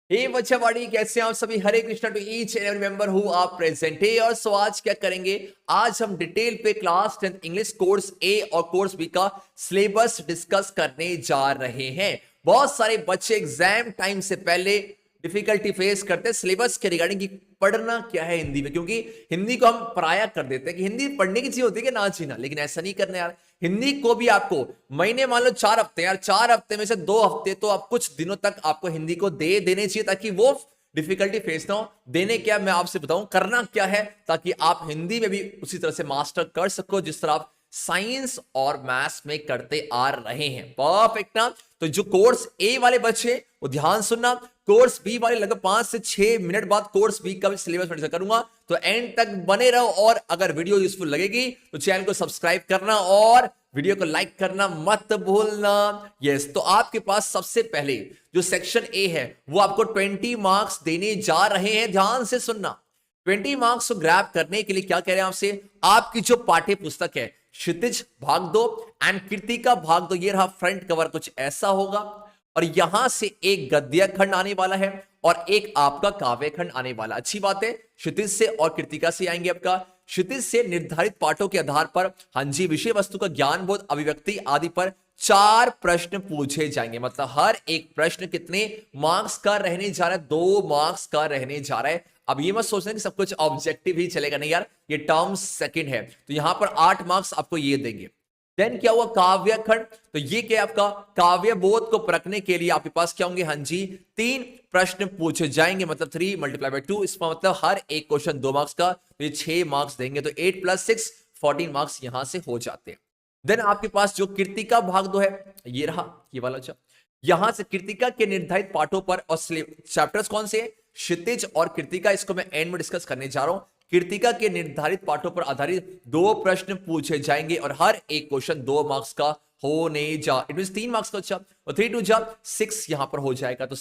हे बच्चावाड़ी, कैसे हैं आप सभी। Hare Krishna to each and every member who are present है। और सो आज क्या करेंगे, आज हम डिटेल पे क्लास 10 इंग्लिश कोर्स ए और कोर्स बी का सिलेबस डिस्कस करने जा रहे हैं। बहुत सारे बच्चे एग्जाम टाइम से पहले डिफिकल्टी फेस करते हैं सिलेबस के रिगार्डिंग की पढ़ना क्या है हिंदी में, क्योंकि हिंदी को हम पराया कर देते हैं कि हिंदी पढ़ने की चीज होती है कि ना जीना, लेकिन ऐसा नहीं करना यार। हिंदी को भी आपको महीने मान लो 4 हफ्ते, यार 4 हफ्ते में से 2 हफ्ते तो आप कुछ दिनों तक आपको हिंदी को दे देने चाहिए, ताकि वो डिफिकल्टी फेस ना हो। देने क्या, मैं आपसे बताऊं करना क्या है, ताकि आप हिंदी में भी उसी तरह से मास्टर कर सको जिस तरह आप साइंस और मैथ्स में करते आ रहे हैं। परफेक्ट ना। तो जो कोर्स ए वाले बच्चे वो ध्यान सुनना, कोर्स बी वाले लगभग 5 से 6 मिनट बाद कोर्स बी का भी सिलेबस मैं करूंगा, तो एंड तक बने रहो। और अगर वीडियो यूजफुल लगेगी तो चैनल को सब्सक्राइब करना और वीडियो को लाइक करना मत भूलना। यस, तो आपके पास सबसे पहले जो सेक्शन ए है वो आपको 20 मार्क्स देने जा रहे हैं। ध्यान से सुनना, 20 मार्क्स को ग्रैब करने के लिए क्या कह रहे हैं आपसे, आपकी जो पाठ्य पुस्तक है क्षितिज भाग 2 एंड कृतिका भाग 2, ये रहा फ्रंट कवर, कुछ ऐसा होगा। और यहां से एक गद्य खंड आने वाला है और एक आपका काव्य खंड आने वाला। अच्छी बात है, क्षितिज से और कृतिका से आएंगे आपका। क्षितिज से निर्धारित पाठों के आधार पर हाँ जी विषय वस्तु का ज्ञान बोध अभिव्यक्ति आदि पर 4 प्रश्न पूछे जाएंगे। मतलब हर एक प्रश्न कितने मार्क्स का रहने जा रहा है, 2 मार्क्स का रहने जा रहा है। अब ये मत सोचना कि सब कुछ ऑब्जेक्टिव ही चलेगा, नहीं यार, ये टर्म सेकंड है, तो यहां पर 8 मार्क्स आपको ये देंगे। देन क्या हुआ, काव्य खंड, तो ये क्या आपका काव्य बोध को परखने के लिए आपके पास क्या होंगे, हाँ जी 3 प्रश्न पूछे जाएंगे। मतलब 3 × 2, इसका मतलब हर एक क्वेश्चन 2 मार्क्स का, तो ये 6 मार्क्स देंगे, तो 8 + 6 14 मार्क्स यहां से हो जाते हैं। देन आपके पास जो कृतिका भाग 2 है, ये रहा ये वाला। अच्छा, यहां से कृतिका के निर्धारित पाठों पर और चैप्टर्स कौन से हैं, क्षितिज और कृतिका, इसको मैं एंड में डिस्कस करने जा रहा हूं। कृतिका के निर्धारित पाठों पर आधारित 2 प्रश्न पूछे जाएंगे और हर एक क्वेश्चन 2 मार्क्स का होने जा, इट मींस 3 मार्क्स का। अच्छा, और 3 × 2 = 6 यहां पर हो जाएगा, तो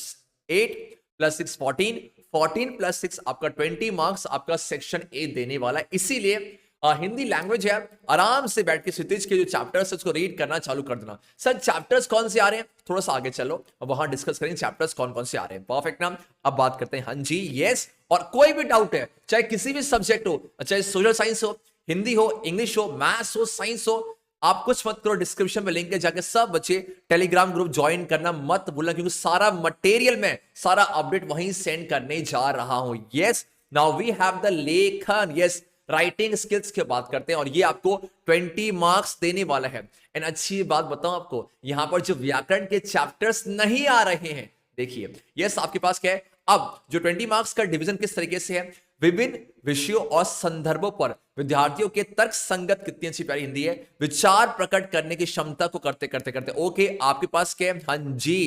8 + 6 14, 14 + 6 आपका 20 मार्क्स आपका सेक्शन ए देने वाला है। इसीलिए हिंदी लैंग्वेज है, आराम से बैठ के क्षितिज के जो चैप्टर्स है उसको रीड करना चालू कर देना। सर चैप्टर्स कौन से आ रहे हैं, थोड़ा सा आगे चलो और वहां डिस्कस करेंगे चैप्टर्स कौन कौन से आ रहे हैं। परफेक्ट ना। अब बात करते हैं, हाँ जी यस, और कोई भी डाउट है चाहे किसी भी सब्जेक्ट हो, चाहे सोशल साइंस हो, हिंदी हो, इंग्लिश हो, मैथ्स हो, साइंस हो, आप कुछ मत करो, डिस्क्रिप्शन में लिंक है, जाके सब बच्चे टेलीग्राम ग्रुप ज्वाइन करना मत भूलना, क्योंकि सारा मटेरियल में सारा अपडेट वहीं सेंड करने जा रहा हूं। Yes, now we have the लेखन, यस राइटिंग स्किल्स की बात करते हैं और ये आपको 20 मार्क्स देने वाला है। एंड अच्छी बात बताऊं आपको, यहां पर जो व्याकरण के चैप्टर्स नहीं आ रहे हैं, देखिए यस आपके पास क्या है, अब जो 20 मार्क्स का डिवीजन किस तरीके से है, विभिन्न विषयों और संदर्भों पर विद्यार्थियों के तर्क संगत, कितनी अच्छी प्यारी हिंदी है, विचार प्रकट करने की क्षमता को करते करते करते, ओके आपके पास क्या है, हाँ जी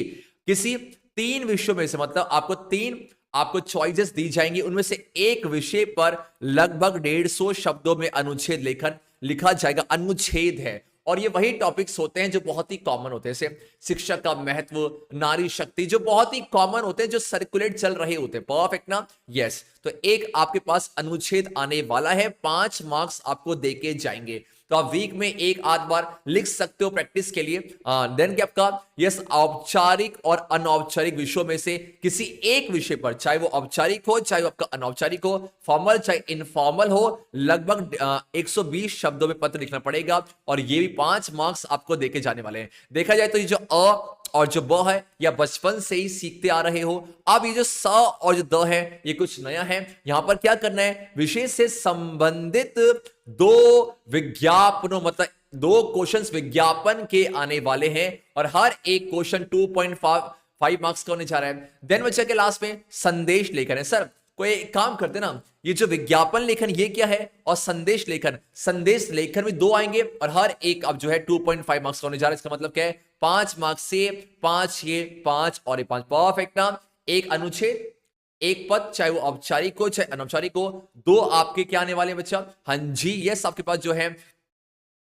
किसी 3 विषयों में से, मतलब आपको 3 आपको चॉइसेस दी जाएंगी, उनमें से एक विषय पर लगभग 150 शब्दों में अनुच्छेद लेखन लिखा जाएगा। अनुच्छेद है और ये वही टॉपिक्स होते हैं जो बहुत ही कॉमन होते हैं, जैसे शिक्षा का महत्व, नारी शक्ति, जो बहुत ही कॉमन होते हैं, जो सर्कुलेट चल रहे होते हैं। परफेक्ट ना। यस, तो एक आपके पास अनुच्छेद आने वाला है, 5 मार्क्स आपको देके जाएंगे, तो आप वीक में 1 आध बार लिख सकते हो प्रैक्टिस के लिए। देन क्या आपका, यस औपचारिक और अनौपचारिक विषयों में से किसी एक विषय पर, चाहे वो औपचारिक हो चाहे वो आपका अनौपचारिक हो, फॉर्मल चाहे इनफॉर्मल हो, लगभग 120 शब्दों में पत्र लिखना पड़ेगा और ये भी 5 मार्क्स आपको देके जाने वाले हैं। देखा जाए तो ये जो अ और जो ब है या बचपन से ही सीखते आ रहे हो, अब ये जो स और जो द है ये कुछ नया है। यहां पर क्या करना है, विषय से संबंधित 2 विज्ञापनों, मतलब 2 क्वेश्चंस विज्ञापन के आने वाले हैं और हर एक क्वेश्चन 2.5 मार्क्स का होने जा रहा है। देन बच्चा के लास्ट में संदेश लेखन है। सर कोई काम करते ना, ये जो विज्ञापन लेखन ये क्या है, और संदेश लेखन, संदेश लेखन में 2 आएंगे और हर एक अब जो है 2.5 मार्क्स का होने जा रहा है। इसका मतलब क्या है, 5 मार्क्स से 5 ये 5 और ये 5। परफेक्ट ना। एक अनुच्छेद, एक पद, चाहे वो औपचारिक हो चाहे अनौपचारिक हो, 2 आपके क्या आने वाले बच्चा, हाँ जी यस आपके पास जो है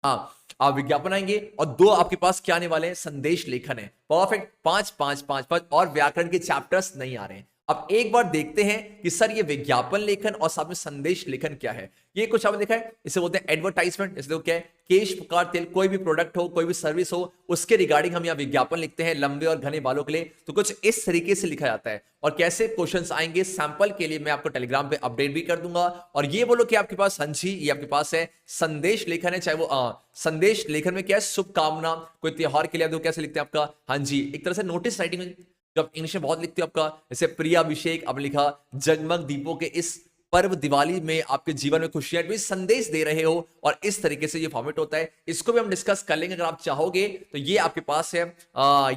हाँ आप विज्ञापन आएंगे और 2 आपके पास क्या आने वाले हैं, संदेश लेखन है। परफेक्ट, 5 5 5 5 और व्याकरण के चैप्टर्स नहीं आ रहे हैं। अब एक बार देखते हैं कि सर ये विज्ञापन लेखन और साथ में संदेश लेखन क्या है। ये कुछ आपने देखा है, इसे बोलते हैं एडवर्टाइजमेंट। इसलिए क्या है, केश पुकार तेल, कोई भी प्रोडक्ट हो, कोई भी सर्विस हो, उसके रिगार्डिंग हम यहाँ विज्ञापन लिखते हैं लंबे और घने बालों के लिए। तो कुछ इस तरीके से लिखा जाता है। और कैसे क्वेश्चंस आएंगे सैंपल के लिए मैं आपको टेलीग्राम पे अपडेट भी कर दूंगा। और ये बोलो कि आपके पास, हाँ जी, ये आपके पास है संदेश लेखन है, चाहे वो संदेश लेखन में क्या है, शुभकामना, कोई त्योहार के लिए आप कैसे लिखते हैं आपका, हाँ जी, एक तरह से नोटिस राइटिंग में जो आप इंग्लिश में बहुत लिखते हो आपका, जैसे प्रियाभिषेक, अब लिखा जगमग दीपों के इस पर्व दिवाली में आपके जीवन में खुशियां भी संदेश दे रहे हो। और इस तरीके से ये फॉर्मेट होता है, इसको भी हम डिस्कस कर लेंगे अगर आप चाहोगे। तो ये आपके पास है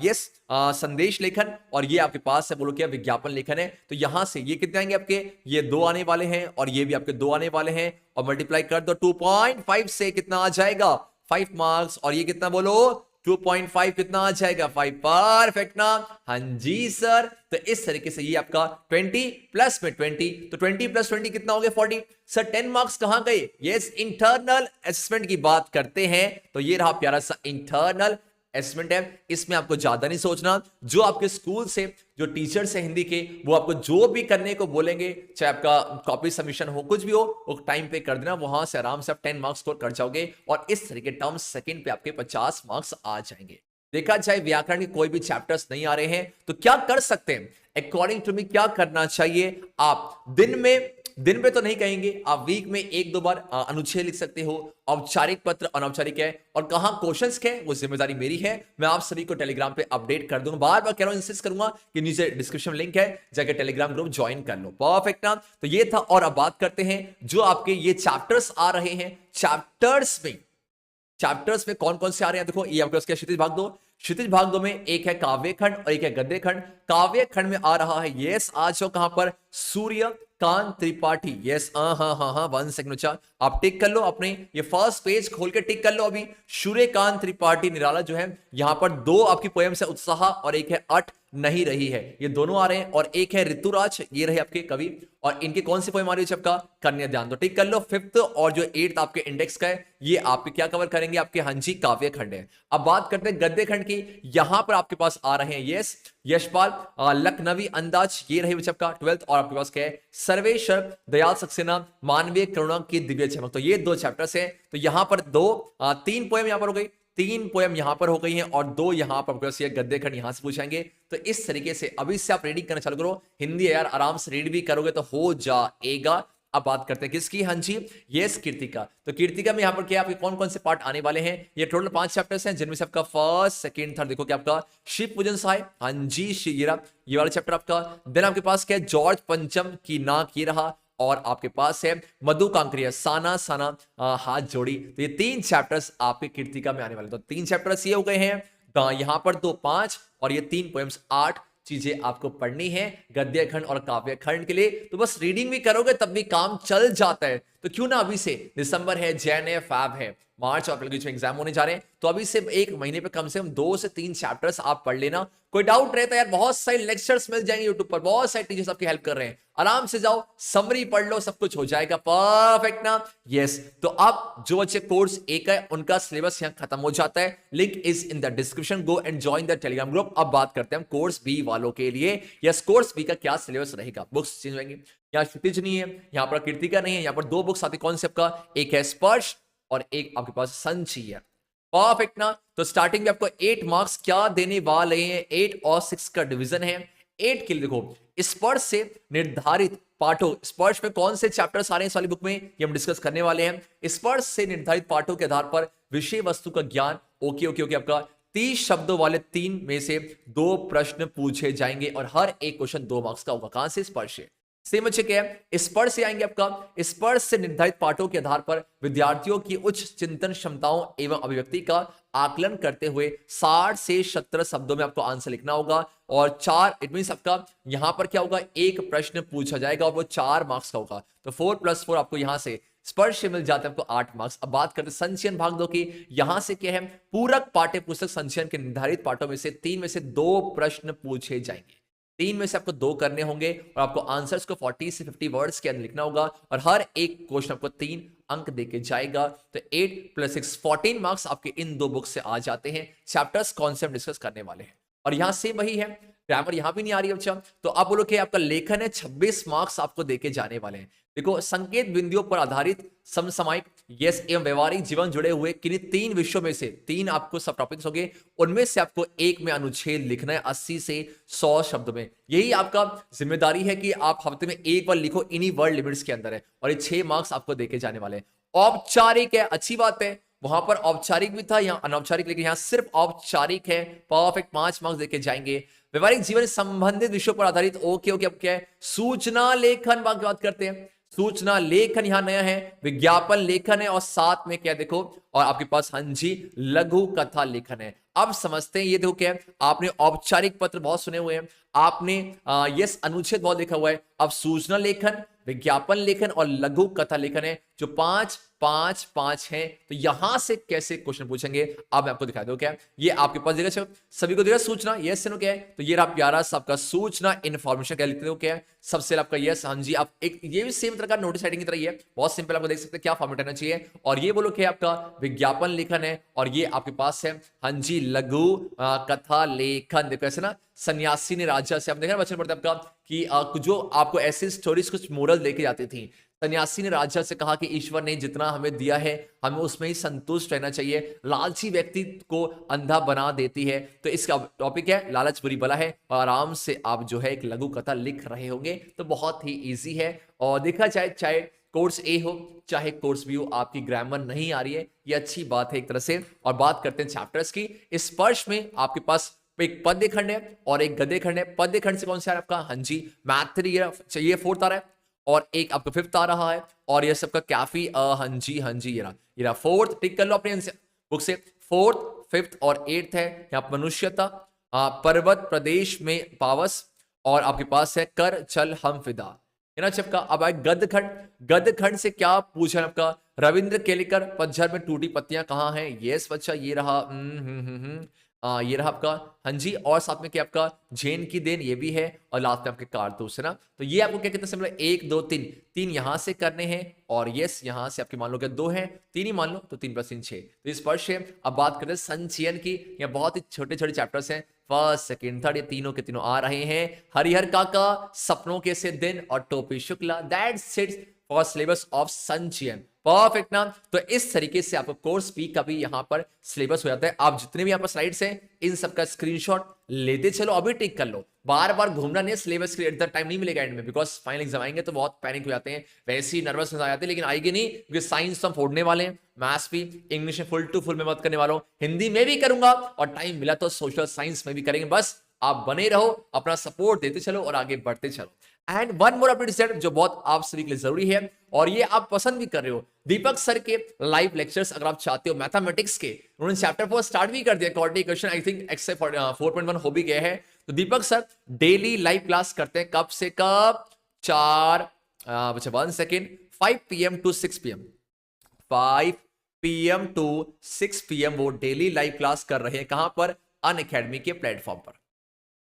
यस संदेश लेखन, और ये आपके पास है बोलो क्या विज्ञापन लेखन है। तो यहां से ये कितने आएंगे आपके, ये 2 आने वाले हैं और ये भी आपके 2 आने वाले हैं। और मल्टीप्लाई कर दो 2.5 से, कितना आ जाएगा 5 मार्क्स। और ये कितना बोलो 2.5, कितना आ जाएगा 5, परफेक्ट ना, हाँ जी सर। तो इस तरीके से ये आपका 20 प्लस में 20, तो 20 प्लस 20 कितना हो गया 40। सर 10 मार्क्स कहां गए, यस इंटरनल असेसमेंट की बात करते हैं। तो ये रहा प्यारा सा इंटरनल असेसमेंट है। इसमें आपको ज्यादा नहीं सोचना, जो आपके स्कूल से जो टीचर्स है हिंदी के, वो आपको जो भी करने को बोलेंगे, चाहे आपका कॉपी सबमिशन हो, कुछ भी हो, वो टाइम पे कर देना। वहां से आराम से आप 10 मार्क्स स्कोर कर जाओगे और इस तरीके टर्म सेकंड पे आपके 50 मार्क्स आ जाएंगे। देखा जाए व्याकरण के कोई भी चैप्टर्स नहीं आ रहे हैं तो क्या कर सकते हैं, अकॉर्डिंग टू मी क्या करना चाहिए, आप दिन में तो नहीं कहेंगे, आप वीक में 1-2 बार अनुच्छेद लिख सकते हो। औपचारिक पत्र अनौपचारिक है, और कहां क्वेश्चंस के, वो जिम्मेदारी मेरी है। मैं आप सभी को टेलीग्राम पे अपडेट कर दूंगा। बार बार कह रहा हूं, इंसिस्ट करूंगा कि नीचे डिस्क्रिप्शन लिंक है, जाकर टेलीग्राम ग्रुप ज्वाइन कर लो। परफेक्ट ना, तो ये था। और अब बात करते हैं जो आपके ये चैप्टर्स आ रहे हैं, चैप्टर्स में कौन कौन से आ रहे हैं। देखो ये आपके पास क्या, क्षितिज भाग 2 में एक है काव्य खंड और एक है गद्य खंड। काव्य खंड में आ रहा है यस आज हो कहां पर, सूर्यकांत त्रिपाठी। यस हाँ 1 सेकंड आप टिक कर लो, अपने ये फर्स्ट पेज खोल के टिक कर लो अभी। सूर्यकांत त्रिपाठी निराला जो है, यहां पर 2 आपकी पोएम्स है, उत्साह और एक है अट नहीं रही है, ये दोनों आ रहे हैं। और एक है ऋतुराज, ये रहे आपके कवि, और इनके कौन सी पोएम आ रही है आपका, कन्यादान। तो टिक कर लो। 5th और जो 8th आपके इंडेक्स का है, ये आपके क्या कवर करेंगे, आपके हंजी काव्य खंड है। अब बात करते हैं गद्य खंड की। यहां पर आपके पास आ रहे हैं यस यशपाल लखनवी अंदाज, ये रहे आपका 12th। और आपके पास क्या है, सर्वेश्वर दयाल सक्सेना मानवीय करुणा की दिव्य चमक। तो ये 2 चैप्टर्स है। तो यहां पर 3 पोएम यहां पर हो गई, 3 पोएम यहां पर हो गई हैं, और 2 यहां पर गद्य खंड यहां से पूछेंगे। तो इस तरीके से अभी से आप रीडिंग करना चालू करो। हिंदी यार आराम से रीड भी करोगे तो हो जाएगा। अब बात करते हैं किसकी, हाँ जी यस कीर्तिका। तो कीर्तिका में यहाँ पर क्या आपके कौन कौन से पार्ट आने वाले हैं, ये टोटल 5 चैप्टर्स हैं, जिनमें से आपका फर्स्ट सेकंड थर्ड देखो क्या आपका शिव पूजन सहाय, हाँ जी ये वाला चैप्टर आपका। देन आपके पास क्या है, जॉर्ज पंचम की नाक, ये रहा। और आपके पास है मधु कांकरिया साना हाथ जोड़ी। तो ये 3 चैप्टर्स आपके कीर्तिका में आने वाले। तो 3 चैप्टर्स ये हो गए हैं। तो यहां पर 2 5 और ये 3 पोएम्स 8 चीजें आपको पढ़नी है गद्य खंड और काव्य खंड के लिए। तो बस रीडिंग भी करोगे तब भी काम चल जाता है। तो क्यों ना अभी से, दिसंबर है, जैन है, फैब है, मार्च और अप्रैल के बीच में एग्जाम होने जा रहे हैं, तो अभी से 1 महीने पे कम से कम 2 से 3 चैप्टर्स आप पढ़ लेना। कोई डाउट रहता है यार, बहुत सारे लेक्चर्स मिल जाएंगे यूट्यूब पर, बहुत सारे टीचर्स आपकी हेल्प कर रहे हैं, आराम से जाओ समरी पढ़ लो, सब कुछ हो जाएगा। परफेक्ट ना, यस। तो अब जो बच्चे कोर्स ए का है उनका सिलेबस यहाँ खत्म हो जाता है, link is in the description, go and join the Telegram group. अब बात करते हैं हम कोर्स बी वालों के लिए। यस, कोर्स बी का क्या सिलेबस रहेगा, बुक्स चेंज होंगी। यहाँ क्षितिज नहीं है, यहाँ पर कीर्तिका नहीं है, यहाँ पर 2 बुक्स आती कौन से आपका, एक है स्पर्श और एक आपके पास संची है। परफेक्ट ना। तो स्टार्टिंग में आपको 8 मार्क्स क्या देने वाले हैं, 8 और 6 का डिवीजन है। 8 के लिए देखो स्पर्श से निर्धारित पाठों, स्पर्श में कौन से चैप्टर्स आ रहे हैं इस वाली बुक में, ये हम डिस्कस करने वाले हैं। स्पर्श से निर्धारित पाठों के आधार पर विषय वस्तु का ज्ञान, ओके आपका 30 शब्दों वाले 3 में से 2 प्रश्न पूछे जाएंगे और हर एक क्वेश्चन 2 मार्क्स का होगा। कहां से, स्पर्श से। सेम बच्चे क्या है, स्पर्श से आएंगे आपका, स्पर्श से निर्धारित पाठों के आधार पर विद्यार्थियों की उच्च चिंतन क्षमताओं एवं अभिव्यक्ति का आकलन करते हुए 60 से 70 शब्दों में आपको आंसर लिखना होगा। और 4 इट मींस आपका यहां पर क्या होगा, एक प्रश्न पूछा जाएगा और वो 4 मार्क्स का होगा। तो 4+4 आपको यहां से स्पर्श से मिल जाते हैं आपको 8 मार्क्स। अब बात करते हैं संचयन भाग 2 की। यहां से क्या है, पूरक पाठ्य पुस्तक संचयन के निर्धारित पाठों में से 3 में से 2 प्रश्न पूछे जाएंगे। 3 में से आपको 2 करने होंगे और आपको आंसर्स को 40 से 50 वर्ड्स के अंदर लिखना होगा और हर एक क्वेश्चन आपको 3 अंक देके जाएगा। तो 8 + 6 14 मार्क्स आपके इन 2 बुक से आ जाते हैं। चैप्टर्स कौन से हम डिस्कस करने वाले हैं। और यहाँ सेम वही है, ग्रामर यहाँ भी नहीं आ रही है बच्चा। तो आप बोलो कि आपका लेखन है, 26 मार्क्स आपको देके जाने वाले हैं। देखो, संकेत बिंदुओं पर आधारित समसामयिक यस एवं व्यवहारिक जीवन जुड़े हुए किन्हीं 3 विषयों में से 3 आपको सब टॉपिक्स होंगे, उनमें से आपको एक में अनुच्छेद लिखना है 80 से 100 शब्द में। यही आपका जिम्मेदारी है कि आप हफ्ते में एक बार लिखो, इन्हीं वर्ड लिमिट्स के अंदर है, और ये 6 मार्क्स आपको देके जाने वाले हैं। औपचारिक है, अच्छी बात है, वहां पर औपचारिक भी था, यहाँ अनौपचारिक, लेकिन यहाँ सिर्फ औपचारिक है, परफेक्ट 5 मार्क्स देके जाएंगे। व्यवहारिक जीवन से संबंधित विषयों पर आधारित, ओके ओके, अब क्या है, सूचना लेखन बात करते हैं। सूचना लेखन यहां नया है, विज्ञापन लेखन है, और साथ में क्या देखो, और आपके पास हाँ जी लघु कथा लेखन है। अब समझते हैं, ये देखो क्या है, आपने औपचारिक पत्र बहुत सुने हुए हैं, आपने यस अनुच्छेद बहुत लिखा हुआ है। अब सूचना लेखन, विज्ञापन लेखन और लघु कथा लेखन है, जो 5 5 5 है। तो यहां से कैसे क्वेश्चन पूछेंगे, अब मैं आपको दिखा दूं। क्या ये आपके पास देगा, सभी को देगा सूचना, यस नो क्या है, तो ये रहा प्यारा सा आपका सूचना इन्फॉर्मेशन, क्या लिखते हो क्या है, सबसे आपका यस, हाँ जी। आप एक ये भी सेम तरह का नोटिस राइटिंग की तरह ही है, बहुत सिंपल, आपको देख सकते हैं क्या फॉर्मेट रहना चाहिए। और ये बोलो क्या आपका विज्ञापन लेखन है, और ये आपके पास है हाँ जी लघु कथा लेखन। देखो ऐसे ना, सन्यासी ने राजा से, आप देखा बचपन पढ़ते आपका कि जो आपको ऐसी स्टोरीज कुछ मोरल लेके जाती थी। सन्यासी ने राजा से कहा कि ईश्वर ने जितना हमें दिया है हमें उसमें ही संतुष्ट रहना चाहिए, लालची व्यक्ति को अंधा बना देती है। तो इसका टॉपिक है लालच बुरी बला है, और आराम से आप जो है एक लघु कथा लिख रहे होंगे, तो बहुत ही इजी है। और देखा जाए, चाहे कोर्स ए हो चाहे कोर्स बी हो, आपकी ग्रामर नहीं आ रही है, ये अच्छी बात है एक तरह से। और बात करते हैं चैप्टर्स की। स्पर्श में आपके पास एक पद्य खंड है और एक गद्य खंड है। पद्य खंड से कौन सा है आपका, हाँ जी मैथ 3 ये 4th आ रहा है, और एक आपका 5th आ रहा है, और ये सबका कैफी हाँ जी ये रहा 4th। टिक कर लो अपने बुक से, 4th 5th और 8th है। यहाँ मनुष्यता, पर्वत प्रदेश में पावस, और आपके पास है कर चल हम फिदा, है ना चपका। अब आए गद्य खंड। गद्य खंड से क्या पूछा आपका, रविंद्र केलेकर पतझड़ में टूटी पत्तियां कहाँ हैं, यस बच्चा ये रहा, ये रहा आपका हाँ जी। और साथ में क्या आपका झेन की देन, ये भी है, और लास्ट में आपके कारतूस, है ना। तो ये आपको क्या कितना सिंपल है, 1 2 3 3 यहां से करने हैं, और यस यहां से आपके मान लो क्या 2 है, 3 ही मान लो, तो 3 + 3 6। तो इस स्पर्श है। अब बात करते हैं संचयन की। यह बहुत ही छोटे छोटे चैप्टर्स हैं, फर्स्ट सेकंड थर्ड, ये तीनों के तीनों आ रहे हैं। हरिहर काका, सपनों के से दिन, और टोपी Shukla, that's it for syllabus of संचयन। परफेक्ट ना। तो इस तरीके से आपको कोर्स बी का भी यहां पर सिलेबस हो जाता है। आप जितने भी यहां पर स्लाइड्स हैं, इन सबका स्क्रीनशॉट लेते चलो, अभी टिक कर लो, बार बार घूमना नहीं, सिलेबस के लिए टाइम नहीं मिलेगा एंड में, बिकॉज फाइनल एग्जाम आएंगे तो बहुत पैनिक हो जाते हैं, वैसे ही नर्वस आ जाते हैं, लेकिन आएगी नहीं, क्योंकि साइंस तो हम फोड़ने वाले हैं, मैथ्स भी, इंग्लिश में फुल टू फुल में मत करने वालों, हिंदी में भी करूंगा, और टाइम मिला तो सोशल साइंस में भी करेंगे। बस आप बने रहो, अपना सपोर्ट देते चलो और आगे बढ़ते चलो। एंड वन मोर अपडेट जो बहुत आप सभी के लिए जरूरी है, और ये आप पसंद भी कर रहे हो, दीपक सर के लाइव लेक्चर्स अगर आप चाहते हो मैथमेटिक्स के, उन्होंने चैप्टर 4 स्टार्ट भी कर दिया, कोऑर्डिनेशन आई थिंक एक्सेप्ट 4.1 हो भी गया है। तो दीपक सर डेली लाइव क्लास करते हैं, कब से कब, 1 second 5 PM to 6 PM 5 PM to 6 PM वो डेली लाइव क्लास कर रहे हैं, कहां पर, अनअकैडमी के प्लेटफॉर्म पर।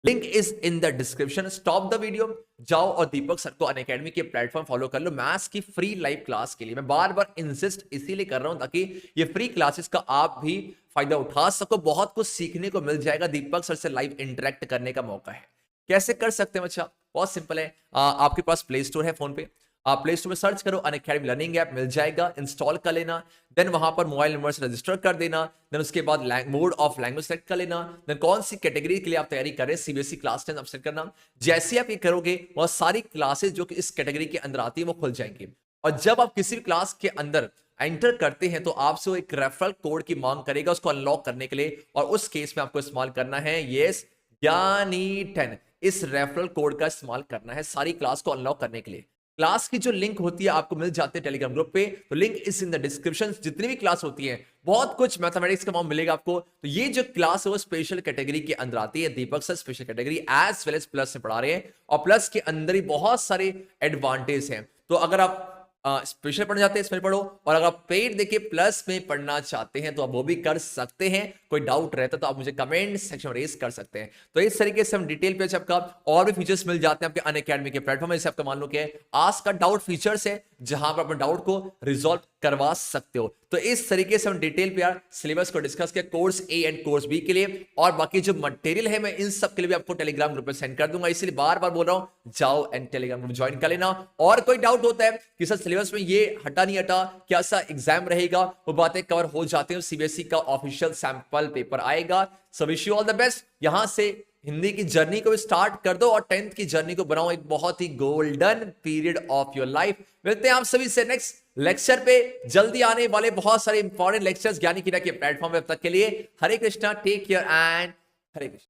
Link is in the description. Stop the video, जाओ और दीपक सर को अनअकैडमी के प्लेटफॉर्म फॉलो कर लो मैथ्स की फ्री लाइव क्लास के लिए। मैं बार बार इंसिस्ट इसीलिए कर रहा हूं ताकि ये फ्री क्लासेस का आप भी फायदा उठा सको, बहुत कुछ सीखने को मिल जाएगा, दीपक सर से लाइव इंटरेक्ट करने का मौका है। कैसे कर सकते हैं बच्चा, बहुत सिंपल है। आपके पास प्ले स्टोर है फोन पे, आप प्ले स्टोर में सर्च करो अनअकैडमी लर्निंग ऐप, मिल जाएगा, इंस्टॉल कर लेना, देन वहां पर मोबाइल नंबर से रजिस्टर कर देना, देन उसके बाद मोड ऑफ लैंग्वेज सेलेक्ट कर लेना, देन कौन सी कैटेगरी के लिए आप तैयारी कर रहे हैं, सीबीएसई क्लास 10 आप सेलेक्ट करना। जैसे आप ये करोगे बहुत सारी क्लासेस जो कि इस कैटेगरी के अंदर आती है वो खुल जाएंगी, और जब आप किसी भी क्लास के अंदर एंटर करते हैं तो आपसे वो एक रेफरल कोड की मांग करेगा उसको अनलॉक करने के लिए, और उस केस में आपको इस्तेमाल करना है यस ज्ञानी 10, इस रेफरल कोड का इस्तेमाल करना है सारी क्लास को अनलॉक करने के लिए। क्लास की जो लिंक होती है आपको मिल जाते हैं टेलीग्राम ग्रुप पे, तो link is in the description. जितनी भी क्लास होती है बहुत कुछ मैथमेटिक्स का फॉर्म मिलेगा आपको। तो ये जो क्लास है वो स्पेशल कैटेगरी के अंदर आती है, Deepak sir special category as well as plus से पढ़ा रहे हैं, और प्लस के अंदर ही बहुत सारे एडवांटेज हैं। तो अगर आप स्पेशल पढ़ना चाहते हैं इसमें पढ़ो, और अगर आप पेड देके प्लस में पढ़ना चाहते हैं तो आप वो भी कर सकते हैं। कोई डाउट रहता है तो आप मुझे कमेंट सेक्शन में रेज कर सकते हैं। तो इस तरीके से हम डिटेल पे आपका और भी फीचर्स मिल जाते हैं आपके अनअकैडमी के प्लेटफॉर्म में। जैसे आपका मान लो कि आस्क अ डाउट फीचर्स है जहां पर अपने डाउट को रिजॉल्व करवा सकते हो। तो इस तरीके से हम डिटेल पे यार सिलेबस को डिस्कस किया course A and course B के लिए, और बाकी जो मटेरियल है मैं इन सब के लिए भी आपको टेलीग्राम ग्रुप में सेंड कर दूंगा। इसलिए बार बार बोल रहा हूं जाओ एंड टेलीग्राम ग्रुप ज्वाइन कर लेना। और कोई डाउट होता है कि सर सिलेबस में ये हटा नहीं हटा, क्या सा एग्जाम रहेगा, वो बातें कवर हो जाती हैं। सीबीएसई का ऑफिशियल सैंपल पेपर आएगा। So wish you all the best. यहां से हिंदी की जर्नी को भी स्टार्ट कर दो और 10th की जर्नी को बनाओ एक बहुत ही golden period of your life. मिलते हैं आप सभी से नेक्स्ट लेक्चर पे। जल्दी आने वाले बहुत सारे इंपॉर्टेंट लेक्चर्स ज्ञानी कीड़ा के प्लेटफॉर्म पे। अब तक के लिए Hare Krishna, take care and Hare Krishna.